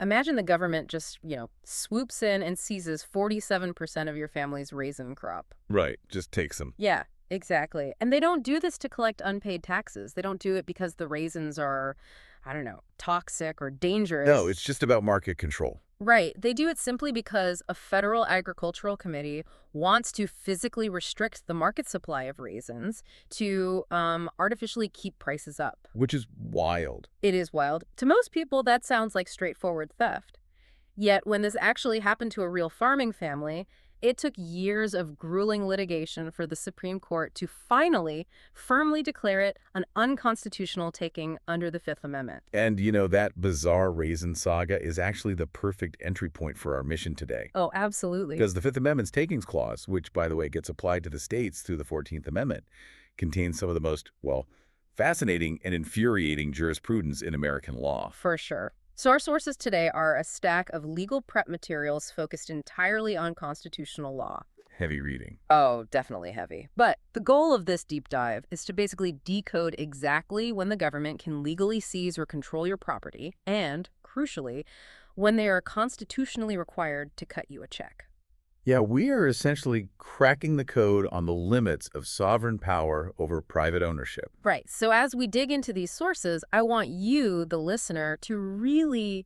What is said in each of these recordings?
Imagine the government just, swoops in and seizes 47% of your family's raisin crop. Right, just takes them. Yeah, exactly. And they don't do this to collect unpaid taxes. They don't do it because the raisins are, I don't know, toxic or No, it's dangerous. just about market control. Right. They do it simply because a federal agricultural committee wants to physically restrict the market supply of raisins to artificially keep prices up. Which is wild. It is wild. To most people, that sounds like straightforward theft. Yet, when this actually happened to a real farming family, it took years of grueling litigation for the Supreme Court to finally firmly declare it an unconstitutional taking under the Fifth Amendment. And, that bizarre raisin saga is actually the perfect entry point for our mission today. Oh, absolutely. Because the Fifth Amendment's takings clause, which, by the way, gets applied to the states through the 14th Amendment, contains some of the most, fascinating and infuriating jurisprudence in American law. For sure. So our sources today are a stack of legal prep materials focused entirely on constitutional law. Heavy reading. Oh, definitely heavy. But the goal of this deep dive is to basically decode exactly when the government can legally seize or control your property and, crucially, when they are constitutionally required to cut you a check. Yeah, we are essentially cracking the code on the limits of sovereign power over private ownership. Right. So as we dig into these sources, I want you, the listener, to really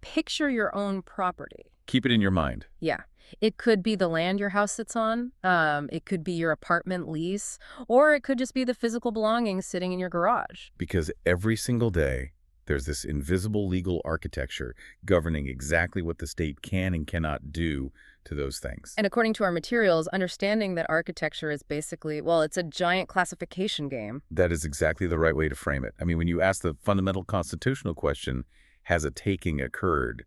picture your own property. Keep it in your mind. Yeah. It could be the land your house sits on. It could be your apartment lease, or it could just be the physical belongings sitting in your garage. Because every single day, there's this invisible legal architecture governing exactly what the state can and cannot do to those things. And according to our materials, understanding that architecture is basically, well, it's a giant classification game. That is exactly the right way to frame it. I mean, when you ask the fundamental constitutional question, has a taking occurred,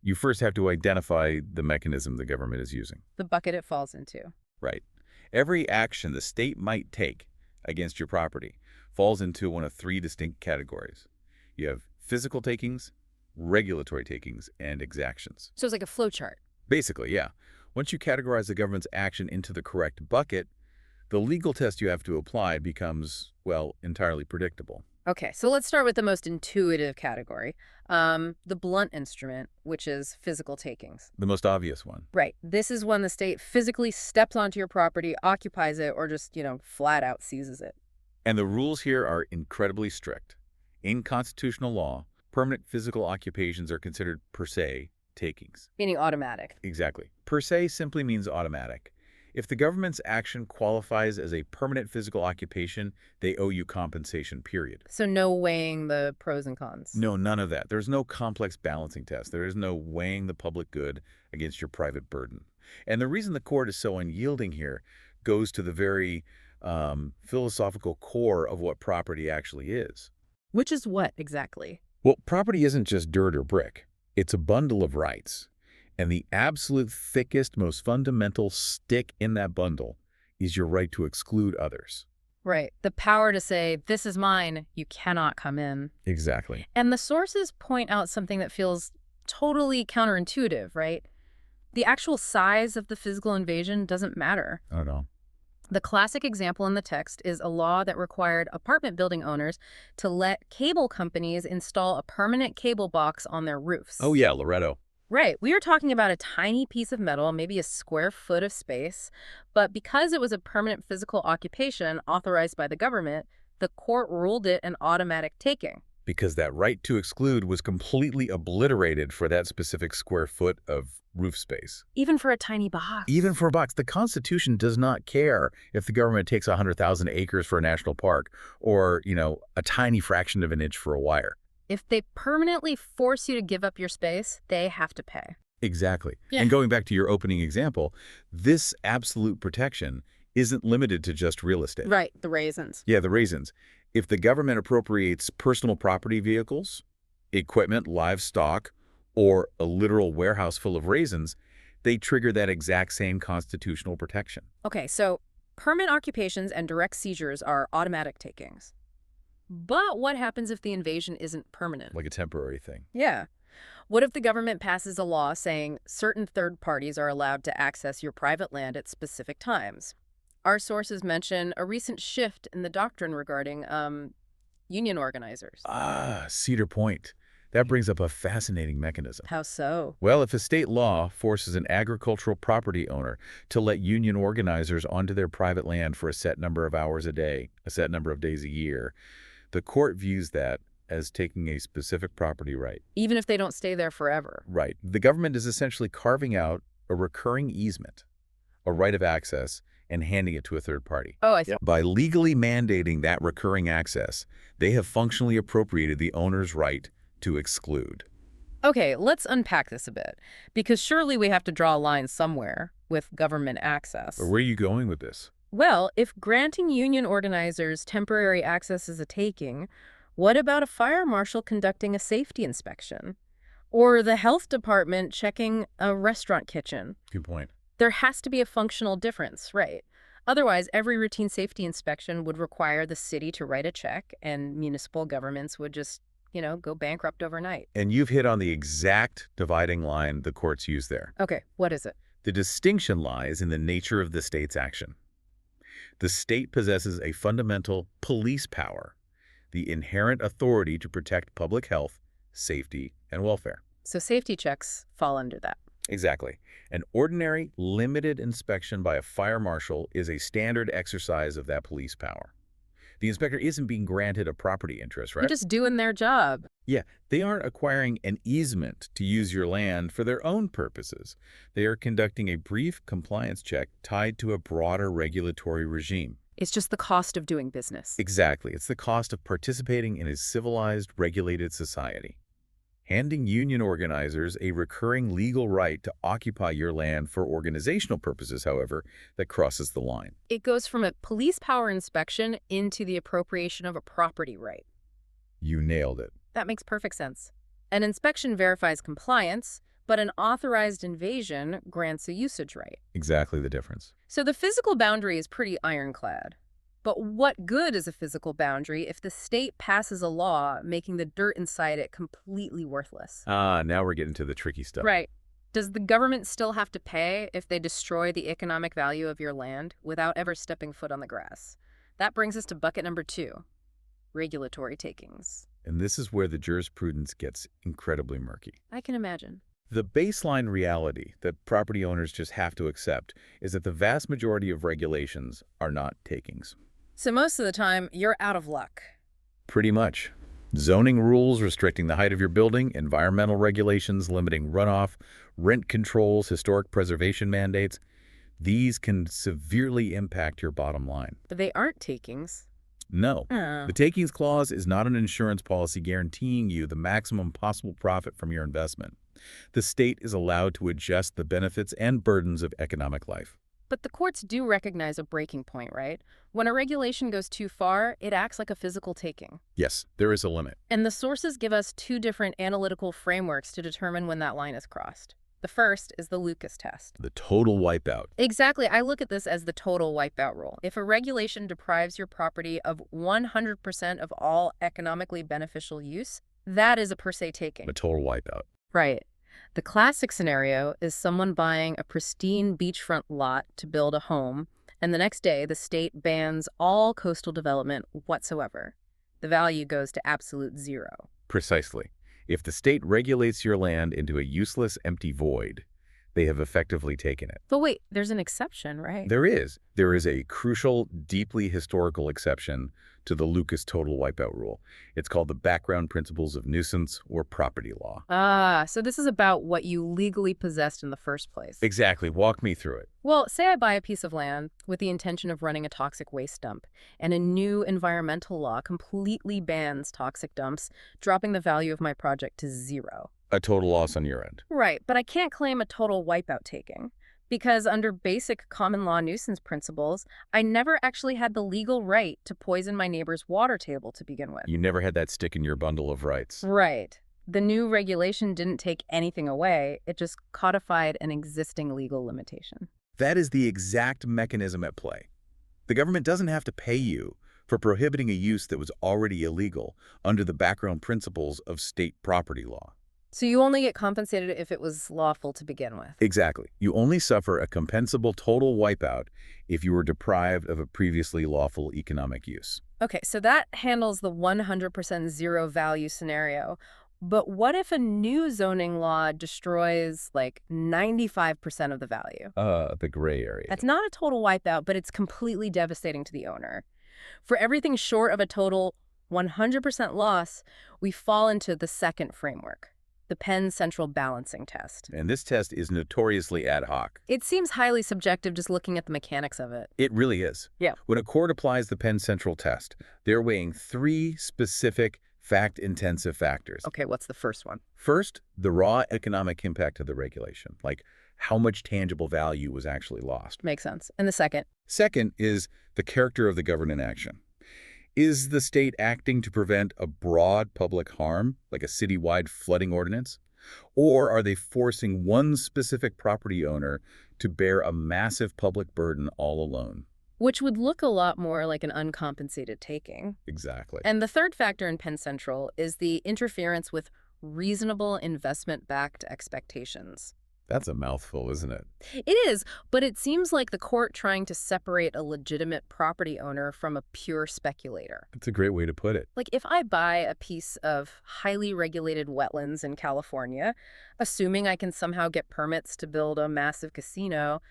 you first have to identify the mechanism the government is using. The bucket it falls into. Right. Every action the state might take against your property falls into one of three distinct categories. You have physical takings, regulatory takings, and exactions. So it's like a flow chart. Basically, yeah. Once you categorize the government's action into the correct bucket, the legal test you have to apply becomes, entirely predictable. Okay, so let's start with the most intuitive category, the blunt instrument, which is physical takings. The most obvious one. Right. This is when the state physically steps onto your property, occupies it, or just, flat out seizes it. And the rules here are incredibly strict. In constitutional law, permanent physical occupations are considered per se takings. Meaning automatic. Exactly. Per se simply means automatic. If the government's action qualifies as a permanent physical occupation, they owe you compensation, period. So no weighing the pros and cons. No, none of that. There's no complex balancing test. There is no weighing the public good against your private burden. And the reason the court is so unyielding here goes to the very philosophical core of what property actually is. Which is what exactly? Well, property isn't just dirt or brick. It's a bundle of rights. And the absolute thickest, most fundamental stick in that bundle is your right to exclude others. Right. The power to say, this is mine, you cannot come in. Exactly. And the sources point out something that feels totally counterintuitive, right? The actual size of the physical invasion doesn't matter. Oh, no. The classic example in the text is a law that required apartment building owners to let cable companies install a permanent cable box on their roofs. Oh, yeah, Loretto. Right. We are talking about a tiny piece of metal, maybe a square foot of space, but because it was a permanent physical occupation authorized by the government, the court ruled it an automatic taking. Because that right to exclude was completely obliterated for that specific square foot of roof space. Even for a tiny box. Even for a box. The Constitution does not care if the government takes 100,000 acres for a national park or, a tiny fraction of an inch for a wire. If they permanently force you to give up your space, they have to pay. Exactly. Yeah. And going back to your opening example, this absolute protection isn't limited to just real estate. Right, the raisins. Yeah, the raisins. If the government appropriates personal property vehicles, equipment, livestock, or a literal warehouse full of raisins, they trigger that exact same constitutional protection. Okay, so permanent occupations and direct seizures are automatic takings. But what happens if the invasion isn't permanent? Like a temporary thing. Yeah. What if the government passes a law saying certain third parties are allowed to access your private land at specific times? Our sources mention a recent shift in the doctrine regarding union organizers. Cedar Point. That brings up a fascinating mechanism. How so? Well, if a state law forces an agricultural property owner to let union organizers onto their private land for a set number of hours a day, a set number of days a year, the court views that as taking a specific property right. Even if they don't stay there forever. Right. The government is essentially carving out a recurring easement, a right of access, and handing it to a third party. Oh, I see. By legally mandating that recurring access, they have functionally appropriated the owner's right to exclude. Okay, let's unpack this a bit, because surely we have to draw a line somewhere with government access. But where are you going with this? Well, if granting union organizers temporary access is a taking, what about a fire marshal conducting a safety inspection? Or the health department checking a restaurant kitchen? Good point. There has to be a functional difference, right? Otherwise, every routine safety inspection would require the city to write a check, and municipal governments would just, go bankrupt overnight. And you've hit on the exact dividing line the courts use there. Okay, what is it? The distinction lies in the nature of the state's action. The state possesses a fundamental police power, the inherent authority to protect public health, safety, and welfare. So safety checks fall under that. Exactly. An ordinary, limited inspection by a fire marshal is a standard exercise of that police power. The inspector isn't being granted a property interest, right? They're just doing their job. Yeah, they aren't acquiring an easement to use your land for their own purposes. They are conducting a brief compliance check tied to a broader regulatory regime. It's just the cost of doing business. Exactly. It's the cost of participating in a civilized, regulated society. Handing union organizers a recurring legal right to occupy your land for organizational purposes, however, that crosses the line. It goes from a police power inspection into the appropriation of a property right. You nailed it. That makes perfect sense. An inspection verifies compliance, but an authorized invasion grants a usage right. Exactly the difference. So the physical boundary is pretty ironclad. But what good is a physical boundary if the state passes a law making the dirt inside it completely worthless? Now we're getting to the tricky stuff. Right. Does the government still have to pay if they destroy the economic value of your land without ever stepping foot on the grass? That brings us to bucket number 2, regulatory takings. And this is where the jurisprudence gets incredibly murky. I can imagine. The baseline reality that property owners just have to accept is that the vast majority of regulations are not takings. So most of the time, you're out of luck. Pretty much. Zoning rules restricting the height of your building, environmental regulations limiting runoff, rent controls, historic preservation mandates, these can severely impact your bottom line. But they aren't takings. No. The takings clause is not an insurance policy guaranteeing you the maximum possible profit from your investment. The state is allowed to adjust the benefits and burdens of economic life. But the courts do recognize a breaking point, right? When a regulation goes too far, it acts like a physical taking. Yes, there is a limit. And the sources give us 2 different analytical frameworks to determine when that line is crossed. The first is the Lucas test. The total wipeout. Exactly. I look at this as the total wipeout rule. If a regulation deprives your property of 100% of all economically beneficial use, that is a per se taking. A total wipeout. Right. The classic scenario is someone buying a pristine beachfront lot to build a home, and the next day the state bans all coastal development whatsoever. The value goes to absolute zero. Precisely. If the state regulates your land into a useless, empty void, they have effectively taken it. But wait, there's an exception, right? There is. There is a crucial, deeply historical exception to the Lucas total wipeout rule. It's called the background principles of nuisance or property law. So this is about what you legally possessed in the first place. Exactly. Walk me through it. Well, say I buy a piece of land with the intention of running a toxic waste dump, and a new environmental law completely bans toxic dumps, dropping the value of my project to zero. A total loss on your end. Right, but I can't claim a total wipeout taking, because under basic common law nuisance principles, I never actually had the legal right to poison my neighbor's water table to begin with. You never had that stick in your bundle of rights. Right. The new regulation didn't take anything away, it just codified an existing legal limitation. That is the exact mechanism at play. The government doesn't have to pay you for prohibiting a use that was already illegal under the background principles of state property law. So you only get compensated if it was lawful to begin with. Exactly. You only suffer a compensable total wipeout if you were deprived of a previously lawful economic use. Okay, so that handles the 100% zero value scenario. But what if a new zoning law destroys like 95% of the value? The gray area. That's not a total wipeout, but it's completely devastating to the owner. For everything short of a total 100% loss, we fall into the second framework, the Penn Central balancing test. And this test is notoriously ad hoc. It seems highly subjective just looking at the mechanics of it. It really is. Yeah. When a court applies the Penn Central test, they're weighing three specific fact-intensive factors. Okay, what's the first one? First, the raw economic impact of the regulation, like how much tangible value was actually lost. Makes sense. And the second? Second is the character of the government action. Is the state acting to prevent a broad public harm, like a citywide flooding ordinance? Or are they forcing one specific property owner to bear a massive public burden all alone? Which would look a lot more like an uncompensated taking. Exactly. And the third factor in Penn Central is the interference with reasonable investment-backed expectations. That's a mouthful, isn't it? It is, but it seems like the court trying to separate a legitimate property owner from a pure speculator. That's a great way to put it. Like if I buy a piece of highly regulated wetlands in California, assuming I can somehow get permits to build a massive casino,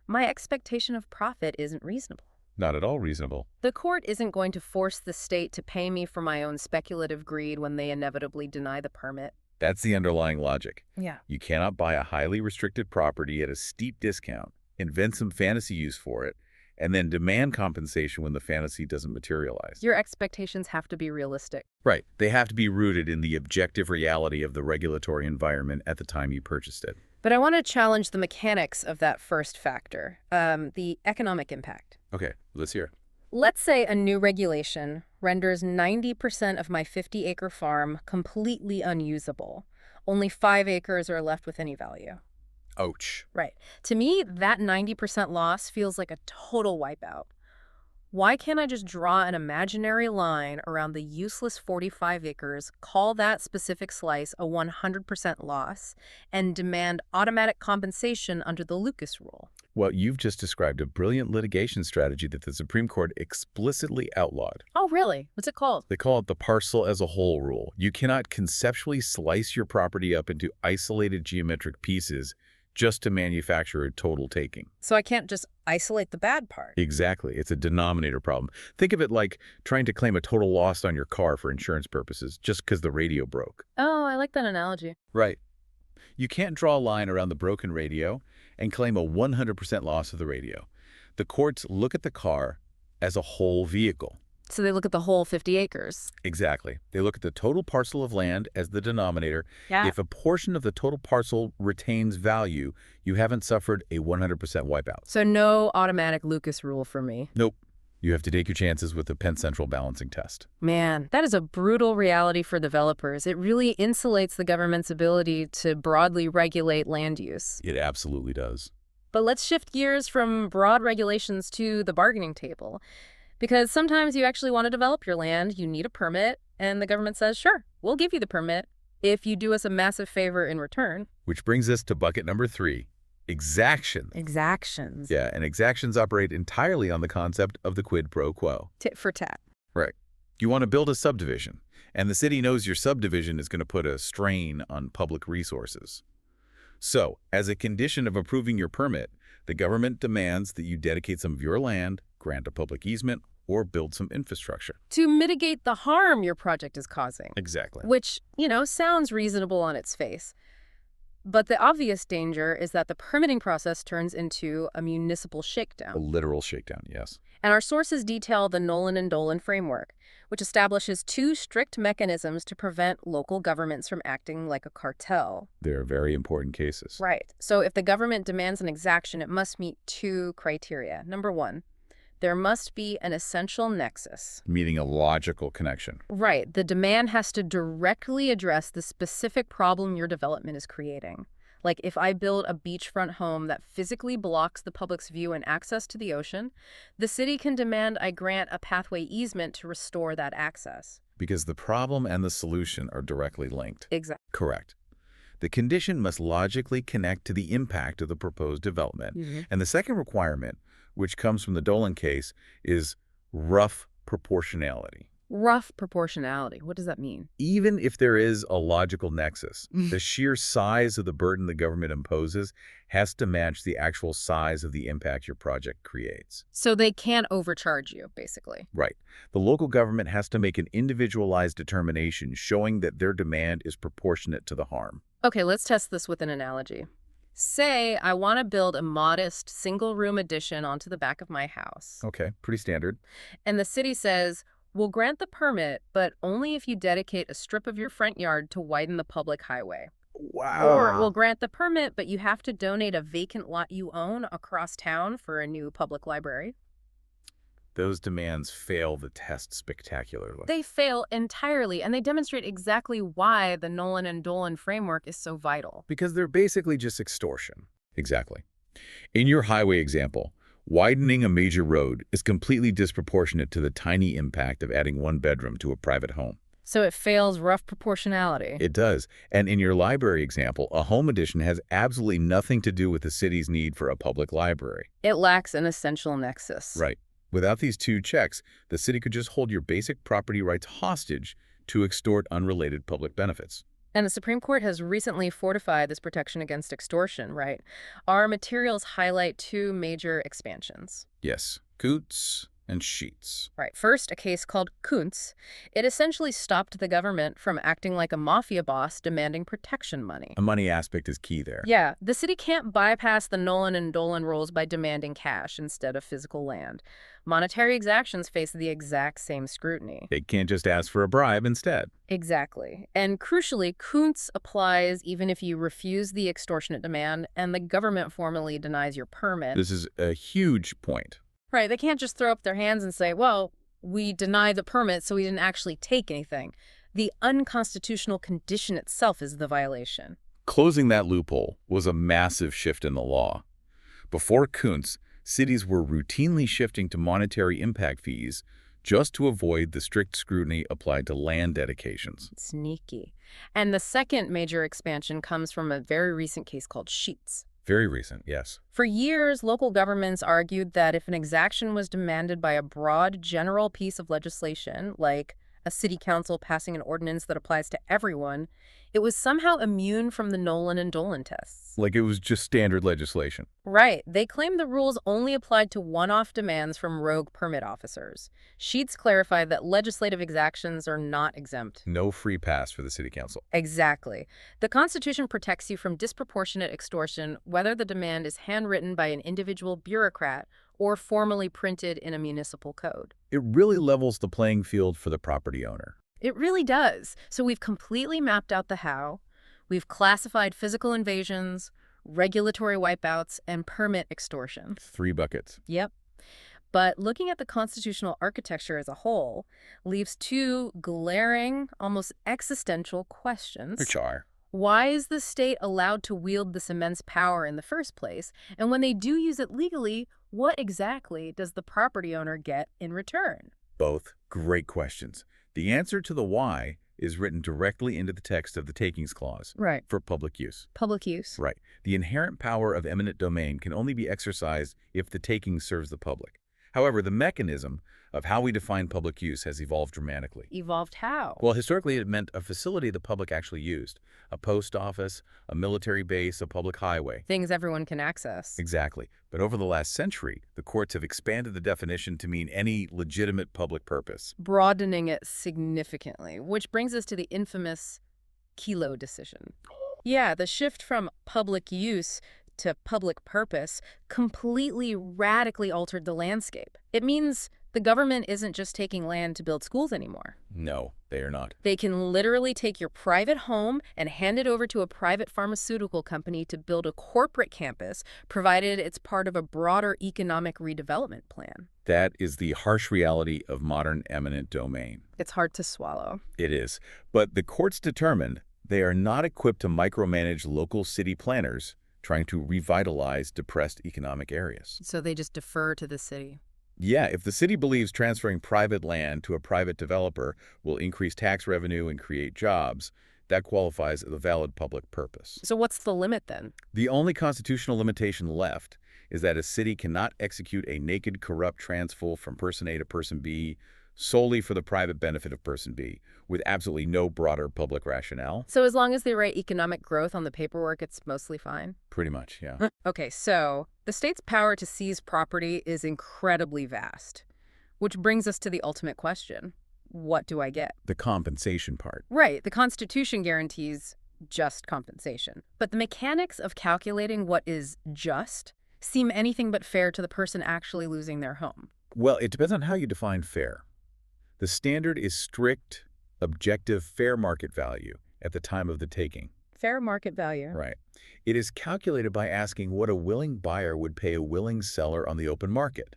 my expectation of profit isn't reasonable. Not at all reasonable. The court isn't going to force the state to pay me for my own speculative greed when they inevitably deny the permit. That's the underlying logic. Yeah. You cannot buy a highly restricted property at a steep discount, invent some fantasy use for it, and then demand compensation when the fantasy doesn't materialize. Your expectations have to be realistic. Right. They have to be rooted in the objective reality of the regulatory environment at the time you purchased it. But I want to challenge the mechanics of that first factor, the economic impact. Okay, let's hear. Let's say a new regulation renders 90% of my 50-acre farm completely unusable. Only 5 acres are left with any value. Ouch. Right. To me, that 90% loss feels like a total wipeout. Why can't I just draw an imaginary line around the useless 45 acres, call that specific slice a 100% loss, and demand automatic compensation under the Lucas rule? Well, you've just described a brilliant litigation strategy that the Supreme Court explicitly outlawed. Oh, really? What's it called? They call it the parcel as a whole rule. You cannot conceptually slice your property up into isolated geometric pieces just to manufacture a total taking. So I can't just isolate the bad part. Exactly. It's a denominator problem. Think of it like trying to claim a total loss on your car for insurance purposes just because the radio broke. Oh, I like that analogy. Right. You can't draw a line around the broken radio and claim a 100% loss of the radio. The courts look at the car as a whole vehicle. So they look at the whole 50 acres. Exactly. They look at the total parcel of land as the denominator. Yeah. If a portion of the total parcel retains value, you haven't suffered a 100% wipeout. So no automatic Lucas rule for me. Nope. You have to take your chances with the Penn Central balancing test. Man, that is a brutal reality for developers. It really insulates the government's ability to broadly regulate land use. It absolutely does. But let's shift gears from broad regulations to the bargaining table. Because sometimes you actually want to develop your land, you need a permit, and the government says, sure, we'll give you the permit if you do us a massive favor in return. Which brings us to bucket number 3, exactions. Exactions. Yeah, and exactions operate entirely on the concept of the quid pro quo. Tit for tat. Right. You want to build a subdivision, and the city knows your subdivision is going to put a strain on public resources. So, as a condition of approving your permit, the government demands that you dedicate some of your land, grant a public easement, or build some infrastructure. To mitigate the harm your project is causing. Exactly. Which, sounds reasonable on its face. But the obvious danger is that the permitting process turns into a municipal shakedown. A literal shakedown, yes. And our sources detail the Nolan and Dolan framework, which establishes 2 strict mechanisms to prevent local governments from acting like a cartel. They're very important cases. Right. So if the government demands an exaction, it must meet 2 criteria. Number 1, there must be an essential nexus. Meaning a logical connection. Right. The demand has to directly address the specific problem your development is creating. Like if I build a beachfront home that physically blocks the public's view and access to the ocean, the city can demand I grant a pathway easement to restore that access. Because the problem and the solution are directly linked. Exactly. Correct. The condition must logically connect to the impact of the proposed development. And the second requirement, which comes from the Dolan case, is rough proportionality. Rough proportionality. What does that mean? Even if there is a logical nexus, the sheer size of the burden the government imposes has to match the actual size of the impact your project creates. So they can't overcharge you, basically. Right. The local government has to make an individualized determination showing that their demand is proportionate to the harm. Okay, let's test this with an analogy. Say I want to build a modest single-room addition onto the back of my house. Okay, pretty standard. And the city says, we'll grant the permit, but only if you dedicate a strip of your front yard to widen the public highway. Or we'll grant the permit, but you have to donate a vacant lot you own across town for a new public library. Those demands fail the test spectacularly. They fail entirely, and they demonstrate exactly why the Nolan and Dolan framework is so vital. Because they're basically just extortion. Exactly. In your highway example, widening a major road is completely disproportionate to the tiny impact of adding one bedroom to a private home. So it fails rough proportionality. It does. And in your library example, a home addition has absolutely nothing to do with the city's need for a public library. It lacks an essential nexus. Right. Without these two checks, the city could just hold your basic property rights hostage to extort unrelated public benefits. And the Supreme Court has recently fortified this protection against extortion, right? Our materials highlight two major expansions. Yes, Coots and Sheets. Right. First, a case called Kuntz. It essentially stopped the government from acting like a mafia boss demanding protection money. A money aspect is key there. Yeah, the city can't bypass the Nolan and Dolan rules by demanding cash instead of physical land. Monetary exactions face the exact same scrutiny. They can't just ask for a bribe instead. Exactly. And crucially, Kuntz applies even if you refuse the extortionate demand and the government formally denies your permit. This is a huge point. Right, they can't just throw up their hands and say, well, we denied the permit, so we didn't actually take anything. The unconstitutional condition itself is the violation. Closing that loophole was a massive shift in the law. Before Kuntz, cities were routinely shifting to monetary impact fees just to avoid the strict scrutiny applied to land dedications. Sneaky. And the second major expansion comes from a very recent case called Sheets. Very recent, yes. For years, local governments argued that if an exaction was demanded by a broad, general piece of legislation, like a city council passing an ordinance that applies to everyone, it was somehow immune from the Nolan and Dolan tests. Like it was just standard legislation. Right. They claimed the rules only applied to one-off demands from rogue permit officers. Sheets clarified that legislative exactions are not exempt. No free pass for the city council. Exactly. The Constitution protects you from disproportionate extortion, whether the demand is handwritten by an individual bureaucrat or formally printed in a municipal code. It really levels the playing field for the property owner. It really does. So we've completely mapped out the how. We've classified physical invasions, regulatory wipeouts, and permit extortion. 3 buckets. Yep. But looking at the constitutional architecture as a whole leaves two glaring, almost existential questions. Which are? Why is the state allowed to wield this immense power in the first place? And when they do use it legally, what exactly does the property owner get in return? Both great questions. The answer to the why is written directly into the text of the Takings Clause. Right. For public use. Public use. Right. The inherent power of eminent domain can only be exercised if the taking serves the public. However, the mechanism of how we define public use has evolved dramatically. Evolved how? Well, historically, it meant a facility the public actually used. A post office, a military base, a public highway. Things everyone can access. Exactly. But over the last century, the courts have expanded the definition to mean any legitimate public purpose. Broadening it significantly, which brings us to the infamous Kelo decision. Yeah, the shift from public use to public purpose completely radically altered the landscape. It means the government isn't just taking land to build schools anymore. No, they are not. They can literally take your private home and hand it over to a private pharmaceutical company to build a corporate campus, provided it's part of a broader economic redevelopment plan. That is the harsh reality of modern eminent domain. It's hard to swallow. It is. But the courts determined they are not equipped to micromanage local city planners trying to revitalize depressed economic areas. So they just defer to the city. Yeah, if the city believes transferring private land to a private developer will increase tax revenue and create jobs, that qualifies as a valid public purpose. So what's the limit then? The only constitutional limitation left is that a city cannot execute a naked, corrupt transfer from person A to person B solely for the private benefit of person B, with absolutely no broader public rationale. So as long as they write economic growth on the paperwork, it's mostly fine? Pretty much, yeah. Okay, so the state's power to seize property is incredibly vast, which brings us to the ultimate question. What do I get? The compensation part. Right, the Constitution guarantees just compensation. But the mechanics of calculating what is just seem anything but fair to the person actually losing their home. Well, it depends on how you define fair. The standard is strict, objective, fair market value at the time of the taking. Fair market value. Right. It is calculated by asking what a willing buyer would pay a willing seller on the open market.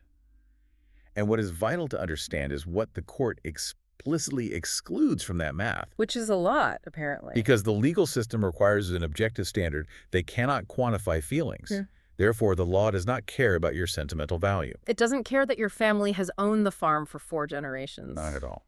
And what is vital to understand is what the court explicitly excludes from that math. Which is a lot, apparently. Because the legal system requires an objective standard, they cannot quantify feelings. Yeah. Therefore, the law does not care about your sentimental value. It doesn't care that your family has owned the farm for 4 generations. Not at all.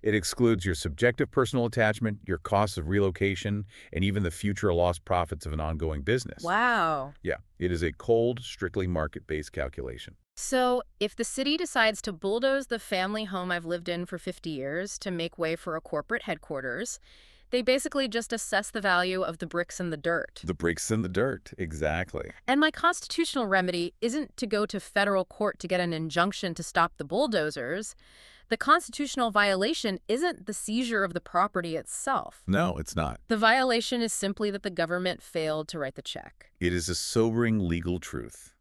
It excludes your subjective personal attachment, your costs of relocation, and even the future lost profits of an ongoing business. Wow. Yeah, it is a cold, strictly market-based calculation. So if the city decides to bulldoze the family home I've lived in for 50 years to make way for a corporate headquarters, they basically just assess the value of the bricks and the dirt. The bricks in the dirt, exactly. And my constitutional remedy isn't to go to federal court to get an injunction to stop the bulldozers. The constitutional violation isn't the seizure of the property itself. No, it's not. The violation is simply that the government failed to write the check. It is a sobering legal truth.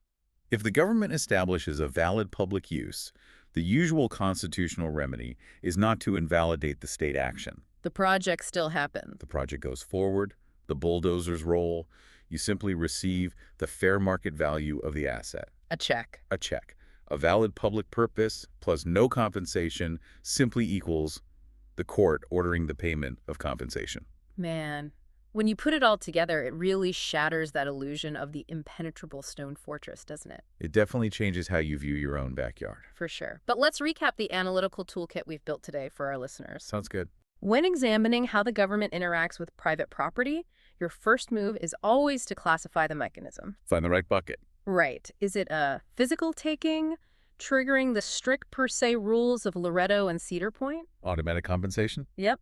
If the government establishes a valid public use, the usual constitutional remedy is not to invalidate the state action. The project still happens. The project goes forward, the bulldozers roll, you simply receive the fair market value of the asset. A check. A check. A valid public purpose plus no compensation simply equals the court ordering the payment of compensation. Man, when you put it all together, it really shatters that illusion of the impenetrable stone fortress, doesn't it? It definitely changes how you view your own backyard. For sure. But let's recap the analytical toolkit we've built today for our listeners. Sounds good. When examining how the government interacts with private property, your first move is always to classify the mechanism. Find the right bucket. Right. Is it a physical taking, triggering the strict per se rules of Loretto and Cedar Point? Automatic compensation? Yep.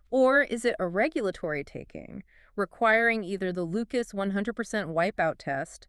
Or is it a regulatory taking, requiring either the Lucas 100% wipeout test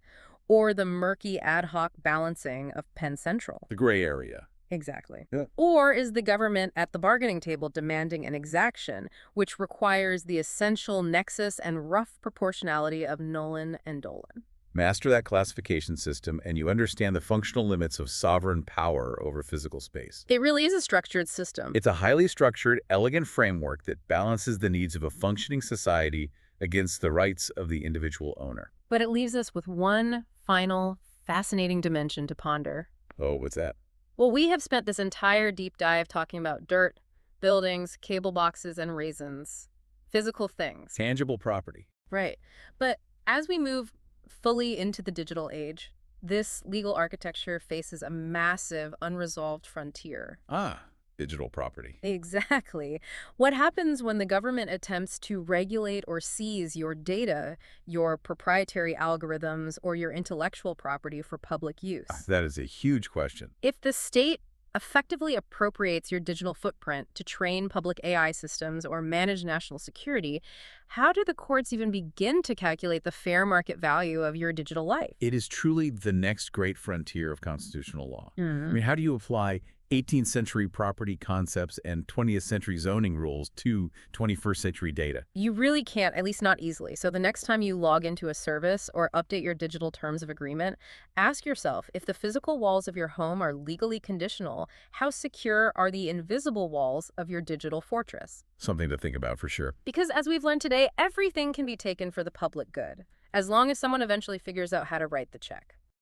or the murky ad hoc balancing of Penn Central? The gray area. Exactly. Yeah. Or is the government at the bargaining table demanding an exaction, which requires the essential nexus and rough proportionality of Nolan and Dolan? Master that classification system, and you understand the functional limits of sovereign power over physical space. It really is a structured system. It's a highly structured, elegant framework that balances the needs of a functioning society against the rights of the individual owner. But it leaves us with one final, fascinating dimension to ponder. Oh, what's that? Well, we have spent this entire deep dive talking about dirt, buildings, cable boxes, and raisins. Physical things. Tangible property. Right. But as we move fully into the digital age, this legal architecture faces a massive, unresolved frontier. Ah, digital property. Exactly. What happens when the government attempts to regulate or seize your data, your proprietary algorithms, or your intellectual property for public use? That is a huge question. If the state effectively appropriates your digital footprint to train public AI systems or manage national security, how do the courts even begin to calculate the fair market value of your digital life? It is truly the next great frontier of constitutional law. I Mm. mean, how do you apply 18th century property concepts and 20th century zoning rules to 21st century data? You really can't, at least not easily. So the next time you log into a service or update your digital terms of agreement, ask yourself, if the physical walls of your home are legally conditional, how secure are the invisible walls of your digital fortress? Something to think about for sure. Because as we've learned today, everything can be taken for the public good, as long as someone eventually figures out how to write the check.